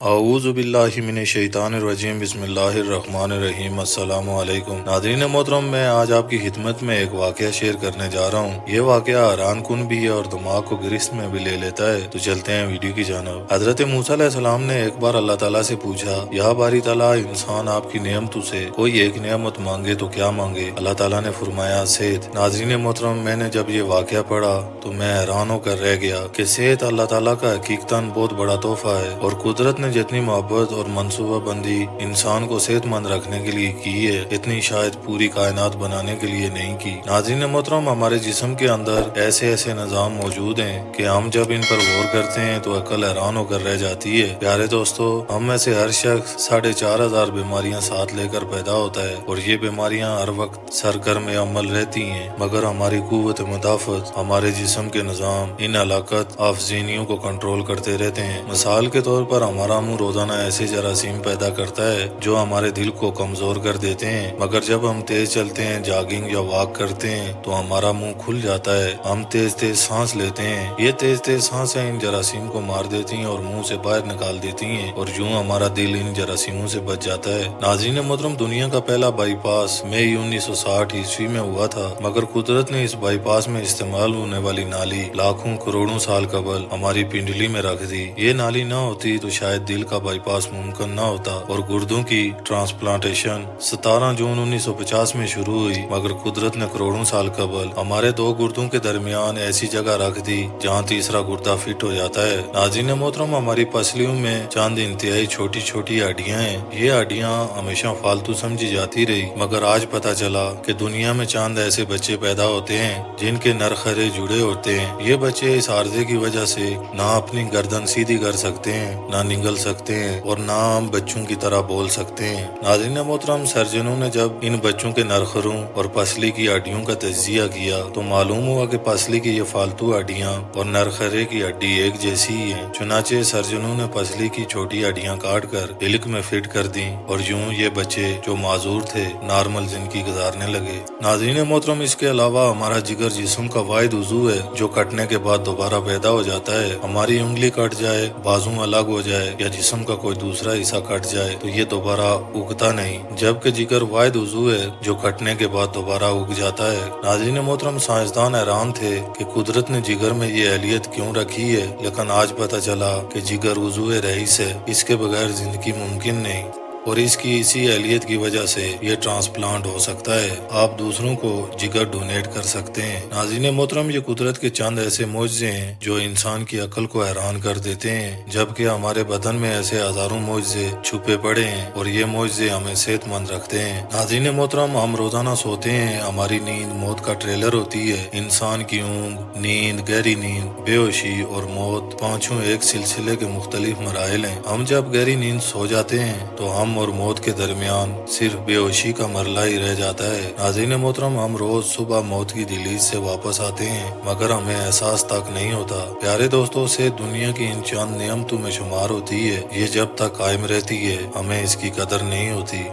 اعوذ باللہ من الشیطان الرجیم بسم اللہ الرحمن الرحیم السلام علیکم ناظرین محترم، میں آج آپ کی خدمت میں ایک واقعہ شیئر کرنے جا رہا ہوں۔ یہ واقعہ حیران کن بھی ہے اور دماغ کو گرفت میں بھی لے لیتا ہے۔ تو چلتے ہیں ویڈیو کی جانب۔ حضرت موسیٰ علیہ السلام نے ایک بار اللہ تعالیٰ سے پوچھا، یا باری تعالیٰ، انسان آپ کی نعمتوں سے کوئی ایک نعمت مانگے تو کیا مانگے؟ اللہ تعالیٰ نے فرمایا، صحت۔ ناظرین محترم، میں نے جب یہ واقعہ پڑھا تو میں حیران ہو کر رہ گیا کہ صحت اللہ تعالیٰ کا حقیقتاً بہت بڑا تحفہ ہے، اور قدرت نے جتنی محبت اور منصوبہ بندی انسان کو صحت مند رکھنے کے لیے کی ہے، اتنی شاید پوری کائنات بنانے کے لیے نہیں کی۔ ناظرین محترم، ہمارے جسم کے اندر ایسے نظام موجود ہیں کہ ہم جب ان پر غور کرتے ہیں تو عقل حیران ہو کر رہ جاتی ہے۔ پیارے دوستو، ہم میں سے ہر شخص 4,500 بیماریاں ساتھ لے کر پیدا ہوتا ہے، اور یہ بیماریاں ہر وقت سرگرم عمل رہتی ہیں، مگر ہماری قوت مدافعت، ہمارے جسم کے نظام ان ہلاکت افزینیوں کو کنٹرول کرتے رہتے ہیں۔ مثال کے طور پر ہمارا منہ روزانہ ایسے جراثیم پیدا کرتا ہے جو ہمارے دل کو کمزور کر دیتے ہیں، مگر جب ہم تیز چلتے ہیں، جاگنگ یا واک کرتے ہیں تو ہمارا منہ کھل جاتا ہے، ہم تیز سانس لیتے ہیں، یہ تیز سانسیں ان جراثیم کو مار دیتی ہیں اور منہ سے باہر نکال دیتی ہیں، اور یوں ہمارا دل ان جراثیموں سے بچ جاتا ہے۔ ناظرین محترم، دنیا کا پہلا بائی پاس مئی 1960 میں ہوا تھا، مگر قدرت نے اس بائی پاس میں استعمال ہونے والی نالی لاکھوں کروڑوں سال قبل ہماری پنڈلی میں رکھ دی۔ یہ نالی نہ ہوتی تو شاید دل کا بائی پاس ممکن نہ ہوتا، اور گردوں کی ٹرانسپلانٹیشن 17 جون 1950 میں شروع ہوئی، مگر قدرت نے کروڑوں سال قبل ہمارے دو گردوں کے درمیان ایسی جگہ رکھ دی جہاں تیسرا گردہ فٹ ہو جاتا ہے۔ ناظرین محترم، ہماری پسلیوں میں چند انتہائی چھوٹی ہڈیاں ہیں۔ یہ ہڈیاں ہمیشہ فالتو سمجھی جاتی رہی، مگر آج پتہ چلا کہ دنیا میں چند ایسے بچے پیدا ہوتے ہیں جن کے نرخرے جڑے ہوتے ہیں۔ یہ بچے اس عارضے کی وجہ سے نہ اپنی گردن سیدھی کر سکتے ہیں، نہ نگل سکتے ہیں، اور نہ ہم بچوں کی طرح بول سکتے ہیں۔ ناظرین محترم، سرجنوں نے جب ان بچوں کے نرخروں اور پسلی کی ہڈیوں کا تجزیہ کیا تو معلوم ہوا کہ پسلی کی یہ فالتو ہڈیاں اور نرخرے کی ہڈی ایک جیسی ہی ہیں۔ چنانچہ سرجنوں نے پسلی کی چھوٹی ہڈیاں کاٹ کر ہلک میں فٹ کر دیں، اور یوں یہ بچے جو معذور تھے نارمل زندگی گزارنے لگے۔ ناظرین محترم، اس کے علاوہ ہمارا جگر جسم کا واحد عضو ہے جو کٹنے کے بعد دوبارہ پیدا ہو جاتا ہے۔ ہماری انگلی کٹ جائے، بازو الگ ہو جائے یا جسم کا کوئی دوسرا حصہ کٹ جائے تو یہ دوبارہ اگتا نہیں، جبکہ جگر واحد عضو ہے جو کٹنے کے بعد دوبارہ اگ جاتا ہے۔ ناظرین محترم، سائنسدان حیران تھے کہ قدرت نے جگر میں یہ اہلیت کیوں رکھی ہے، لیکن آج پتہ چلا کہ جگر عضو رئیس ہے، اس کے بغیر زندگی ممکن نہیں، اور اس کی اسی اہلیت کی وجہ سے یہ ٹرانسپلانٹ ہو سکتا ہے۔ آپ دوسروں کو جگر ڈونیٹ کر سکتے ہیں۔ ناظرین محترم، یہ قدرت کے چند ایسے معجزے ہیں جو انسان کی عقل کو حیران کر دیتے ہیں، جبکہ ہمارے بدن میں ایسے ہزاروں معجزے چھپے پڑے ہیں، اور یہ معجزے ہمیں صحت مند رکھتے ہیں۔ ناظرین محترم، ہم روزانہ سوتے ہیں، ہماری نیند موت کا ٹریلر ہوتی ہے۔ انسان کی اونگ، نیند، گہری نیند، بے ہوشی اور موت پانچوں ایک سلسلے کے مختلف مراحل ہیں۔ ہم جب گہری نیند سو جاتے ہیں تو ہم اور موت کے درمیان صرف بے ہوشی کا مرحلہ ہی رہ جاتا ہے۔ ناظرین محترم، ہم روز صبح موت کی دہلیز سے واپس آتے ہیں، مگر ہمیں احساس تک نہیں ہوتا۔ پیارے دوستوں، سے دنیا کی ان چند نعمتوں میں شمار ہوتی ہے، یہ جب تک قائم رہتی ہے ہمیں اس کی قدر نہیں ہوتی،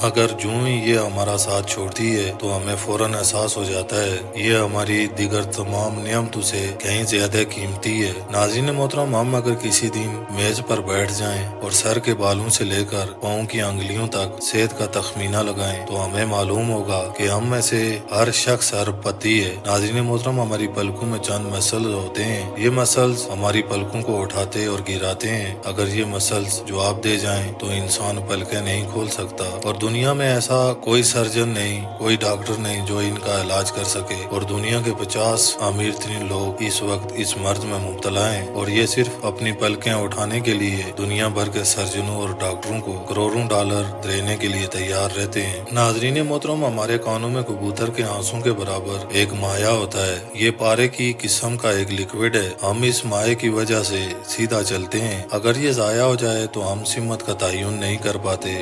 مگر جوں ہی یہ ہمارا ساتھ چھوڑتی ہے تو ہمیں فوراً احساس ہو جاتا ہے یہ ہماری دیگر تمام نعمتوں سے کہیں زیادہ قیمتی ہے۔ ناظرین محترم، ہم اگر کسی دن میز پر بیٹھ جائیں اور سر کے بالوں سے لے کر پاؤں کی انگلیوں تک صحت کا تخمینہ لگائیں تو ہمیں معلوم ہوگا کہ ہم میں سے ہر شخص ارب پتی ہے۔ ناظرین محترم، ہماری پلکوں میں چند مسلز ہوتے ہیں، یہ مسلز ہماری پلکوں کو اٹھاتے اور گراتے ہیں۔ اگر یہ مسلز جواب دے جائیں تو انسان پلکیں نہیں کھول سکتا، اور دنیا میں ایسا کوئی سرجن نہیں، کوئی ڈاکٹر نہیں جو ان کا علاج کر سکے، اور دنیا کے 50 امیر ترین لوگ اس وقت اس مرض میں مبتلا ہیں، اور یہ صرف اپنی پلکیں اٹھانے کے لیے دنیا بھر کے سرجنوں اور ڈاکٹروں کو کروڑوں ڈالر دینے کے لیے تیار رہتے ہیں۔ ناظرین محترم، ہمارے کانوں میں کبوتر کے آنسوں کے برابر ایک مائع ہوتا ہے، یہ پارے کی قسم کا ایک لیکوڈ ہے۔ ہم اس مائع کی وجہ سے سیدھا چلتے ہیں، اگر یہ ضائع ہو جائے تو ہم سمت کا تعین نہیں کر پاتے،